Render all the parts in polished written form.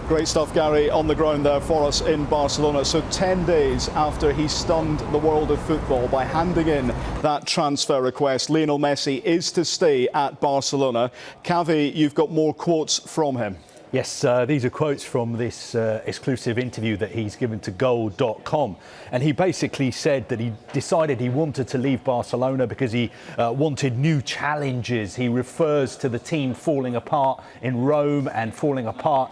Great stuff, Gary, on the ground there for us in Barcelona. So 10 days after he stunned the world of football by handing in that transfer request, Lionel Messi is to stay at Barcelona. Kaveh, you've got more quotes from him. Yes, these are quotes from this exclusive interview that he's given to Goal.com. And he basically said that he decided he wanted to leave Barcelona because he wanted new challenges. He refers to the team falling apart in Rome and falling apart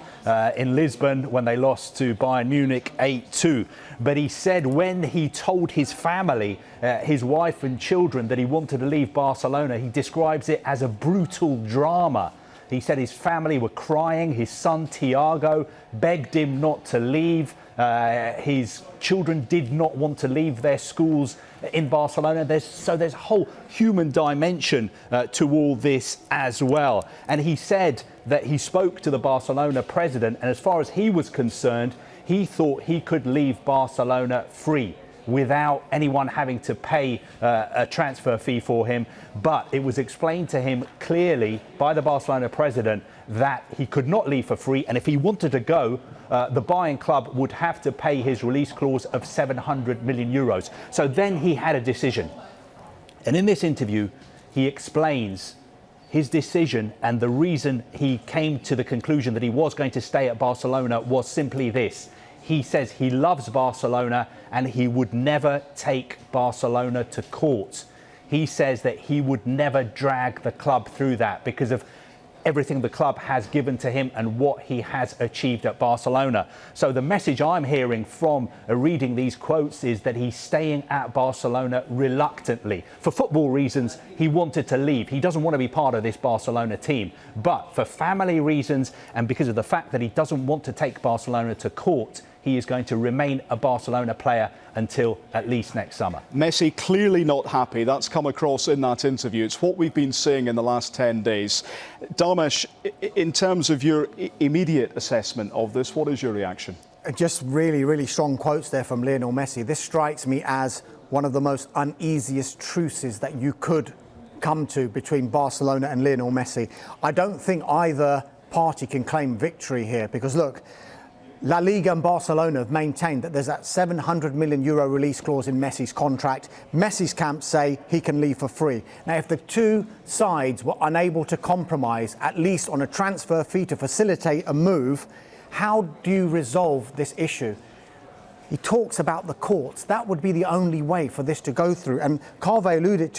in Lisbon when they lost to Bayern Munich 8-2. But he said when he told his family, his wife and children, that he wanted to leave Barcelona, he describes it as a brutal drama. He said his family were crying. His son, Thiago, begged him not to leave. His children did not want to leave their schools in Barcelona. There's a whole human dimension to all this as well. And he said that he spoke to the Barcelona president, and as far as he was concerned, he thought he could leave Barcelona free, without anyone having to pay a transfer fee for him. But it was explained to him clearly by the Barcelona president that he could not leave for free, and if he wanted to go, the Bayern club would have to pay his release clause of 700 million euros. So then he had a decision. And in this interview, he explains his decision, and the reason he came to the conclusion that he was going to stay at Barcelona was simply this. He says he loves Barcelona and he would never take Barcelona to court. He says that he would never drag the club through that because of everything the club has given to him and what he has achieved at Barcelona. So the message I'm hearing from reading these quotes is that he's staying at Barcelona reluctantly. For football reasons, he wanted to leave. He doesn't want to be part of this Barcelona team. But for family reasons and because of the fact that he doesn't want to take Barcelona to court, he is going to remain a Barcelona player until at least next summer. Messi clearly not happy. That's come across in that interview. It's what we've been seeing in the last 10 days. Dharmesh, in terms of your immediate assessment of this, what is your reaction? Just really strong quotes there from Lionel Messi. This strikes me as one of the most uneasiest truces that you could come to between Barcelona and Lionel Messi. I don't think either party can claim victory here because, look, La Liga and Barcelona have maintained that there's that 700 million euro release clause in Messi's contract. Messi's camp say he can leave for free. Now, if the two sides were unable to compromise, at least on a transfer fee to facilitate a move, how do you resolve this issue? He talks about the courts. That would be the only way for this to go through. And Kaveh alluded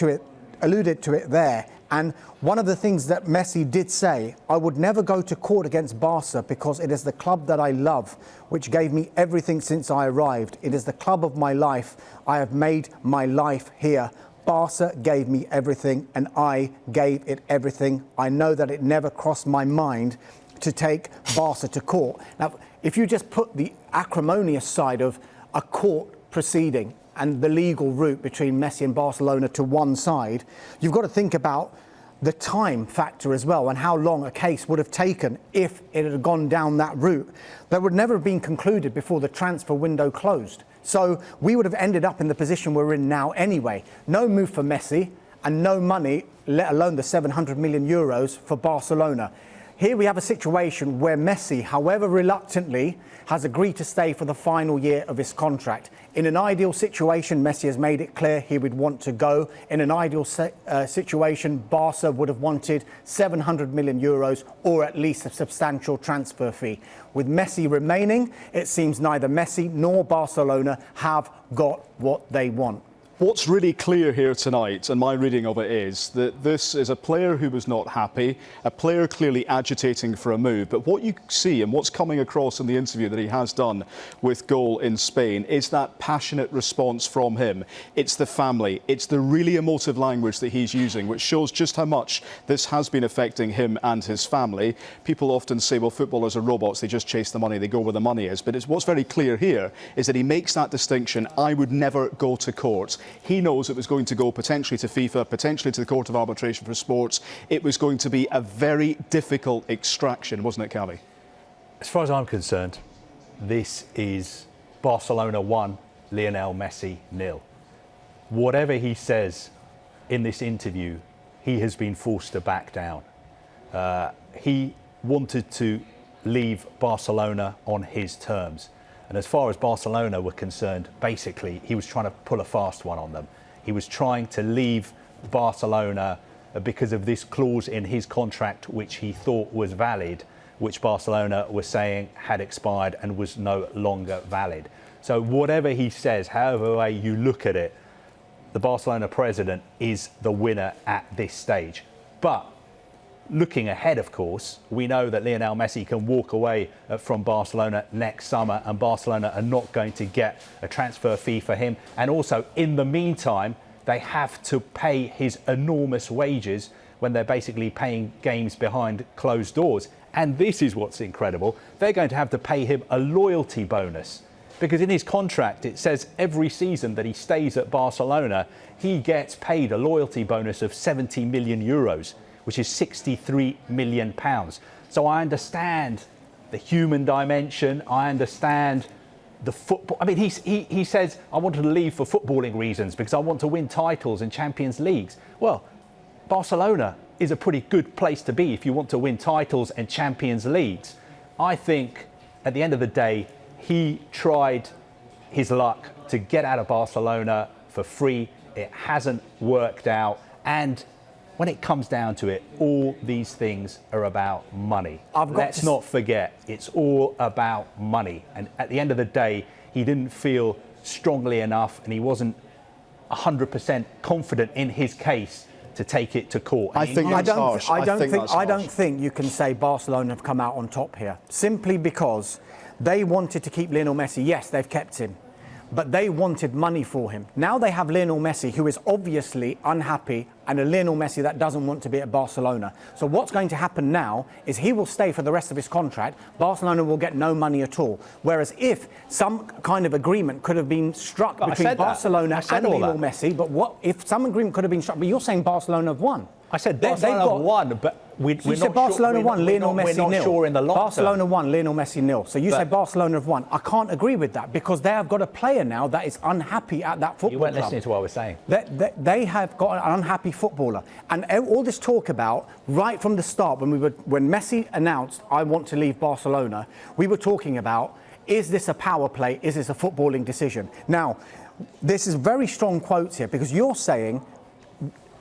to it there. And one of the things that Messi did say, I would never go to court against Barca because it is the club that I love, which gave me everything since I arrived. It is the club of my life. I have made my life here. Barca gave me everything and I gave it everything. I know that it never crossed my mind to take Barca to court. Now, if you just put the acrimonious side of a court proceeding and the legal route between Messi and Barcelona to one side, you've got to think about the time factor as well and how long a case would have taken if it had gone down that route. That would never have been concluded before the transfer window closed. So we would have ended up in the position we're in now anyway. No move for Messi and no money, let alone the 700 million euros for Barcelona. Here we have a situation where Messi, however reluctantly, has agreed to stay for the final year of his contract. In an ideal situation, Messi has made it clear he would want to go. In an ideal situation, Barca would have wanted 700 million euros or at least a substantial transfer fee. With Messi remaining, it seems neither Messi nor Barcelona have got what they want. What's really clear here tonight, and my reading of it is, that this is a player who was not happy, a player clearly agitating for a move. But what you see and what's coming across in the interview that he has done with Goal in Spain is that passionate response from him. It's the family. It's the really emotive language that he's using, which shows just how much this has been affecting him and his family. People often say, well, footballers are robots. They just chase the money. They go where the money is. But what's very clear here is that he makes that distinction. I would never go to court. He knows it was going to go potentially to FIFA, potentially to the Court of Arbitration for Sports. It was going to be a very difficult extraction, wasn't it, Kaveh? As far as I'm concerned, this is Barcelona 1, Lionel Messi 0. Whatever he says in this interview, he has been forced to back down. He wanted to leave Barcelona on his terms. And as far as Barcelona were concerned, basically, he was trying to pull a fast one on them. He was trying to leave Barcelona because of this clause in his contract, which he thought was valid, which Barcelona was saying had expired and was no longer valid. So whatever he says, however way you look at it, the Barcelona president is the winner at this stage. But looking ahead, of course, we know that Lionel Messi can walk away from Barcelona next summer, and Barcelona are not going to get a transfer fee for him. And also, in the meantime, they have to pay his enormous wages when they're basically paying games behind closed doors. And this is what's incredible. They're going to have to pay him a loyalty bonus, because in his contract it says every season that he stays at Barcelona, he gets paid a loyalty bonus of 70 million euros, which is 63 million pounds. So I understand the human dimension. I understand the football. I mean, he says, I wanted to leave for footballing reasons because I want to win titles and Champions Leagues. Well, Barcelona is a pretty good place to be if you want to win titles and Champions Leagues. I think at the end of the day, he tried his luck to get out of Barcelona for free. It hasn't worked out. And when it comes down to it, all these things are about money. Let's not forget, it's all about money. And at the end of the day, he didn't feel strongly enough and he wasn't 100% confident in his case to take it to court. I don't think you can say Barcelona have come out on top here, simply because they wanted to keep Lionel Messi. Yes, they've kept him, but they wanted money for him. Now they have Lionel Messi, who is obviously unhappy, and a Lionel Messi that doesn't want to be at Barcelona. So what's going to happen now is he will stay for the rest of his contract. Barcelona will get no money at all. Whereas if some kind of agreement could have been struck between Barcelona and Lionel Messi, but what if some agreement could have been struck? But you're saying Barcelona have won. I said Barcelona won, but we're not Barcelona sure, won, Lionel Messi nil. We're not sure in the long Barcelona term. won, Lionel Messi nil. So you say Barcelona have won. I can't agree with that, because they have got a player now that is unhappy at that football club. You weren't listening to what I was saying. They have got an unhappy footballer. And all this talk about, right from the start, when Messi announced, I want to leave Barcelona, we were talking about, is this a power play? Is this a footballing decision? Now, this is very strong quotes here, because you're saying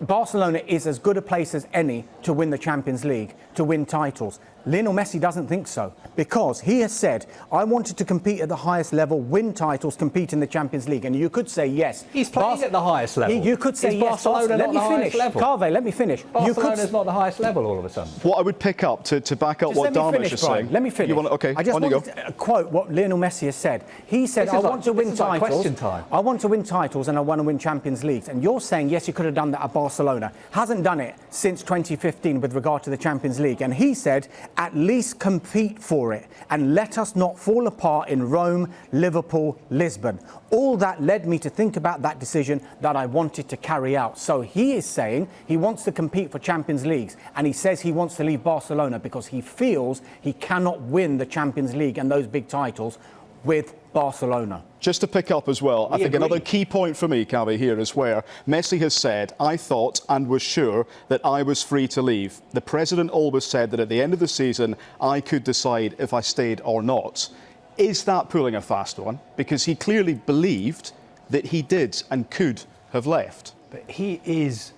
Barcelona is as good a place as any to win the Champions League, to win titles. Lionel Messi doesn't think so, because he has said, I wanted to compete at the highest level, win titles, compete in the Champions League. And you could say yes. He's playing at the highest level. You could say yes. Barcelona not the highest level? Kaveh, let me finish. Barcelona's not the highest level all of a sudden. What I would pick up to back up what Dharmesh is saying. Let me finish. Okay, I just want to quote what Lionel Messi has said. He said, I want to win titles. I want to win titles and I want to win Champions Leagues. And you're saying, yes, you could have done that at Barcelona. Hasn't done it since 2015 with regard to the Champions League. And he said, at least compete for it and let us not fall apart in Rome, Liverpool, Lisbon. All that led me to think about that decision that I wanted to carry out. So he is saying he wants to compete for Champions Leagues, and he says he wants to leave Barcelona because he feels he cannot win the Champions League and those big titles with Barcelona. Just to pick up as well, I think another key point for me, Kaveh, here is where Messi has said, I thought and was sure that I was free to leave. The president always said that at the end of the season, I could decide if I stayed or not. Is that pulling a fast one? Because he clearly believed that he did and could have left. But he is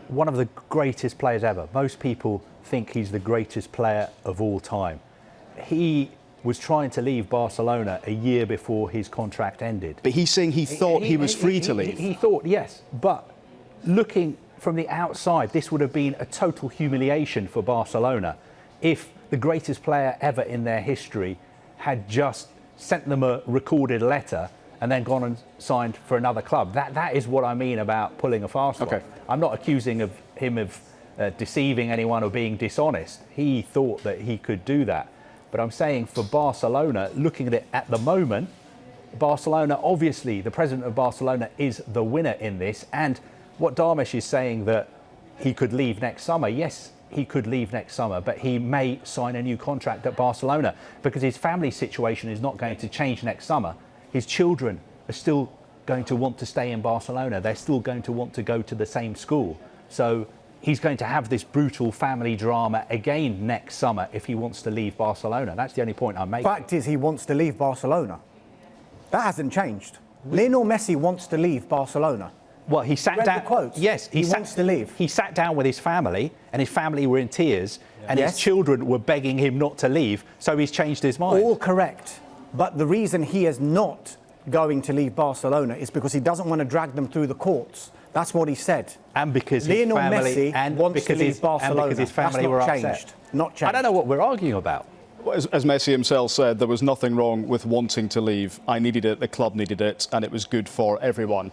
one of the greatest players ever. Most people think he's the greatest player of all time. He was trying to leave Barcelona a year before his contract ended. But he's saying he thought he was free to leave. He thought, yes. But looking from the outside, this would have been a total humiliation for Barcelona if the greatest player ever in their history had just sent them a recorded letter and then gone and signed for another club. That is what I mean about pulling a fast one. I'm not accusing him of deceiving anyone or being dishonest. He thought that he could do that. But I'm saying for Barcelona, looking at it at the moment, Barcelona, obviously, the president of Barcelona is the winner in this. And what Dharmesh is saying, that he could leave next summer. Yes, he could leave next summer, but he may sign a new contract at Barcelona because his family situation is not going to change next summer. His children are still going to want to stay in Barcelona. They're still going to want to go to the same school. So he's going to have this brutal family drama again next summer if he wants to leave Barcelona. That's the only point I'm making. Fact is, he wants to leave Barcelona. That hasn't changed. Lionel Messi wants to leave Barcelona. Well, he sat Read down. the quotes. Yes, he wants to leave. He sat down with his family, and his family were in tears, and Yes. his children were begging him not to leave. So he's changed his mind. All correct. But the reason he is not going to leave Barcelona is because he doesn't want to drag them through the courts. That's what he said. And because Lionel his family Messi wants to leave Barcelona. and because his family That's were not upset. changed. Not changed. I don't know what we're arguing about. As Messi himself said, there was nothing wrong with wanting to leave. I needed it, the club needed it, and it was good for everyone.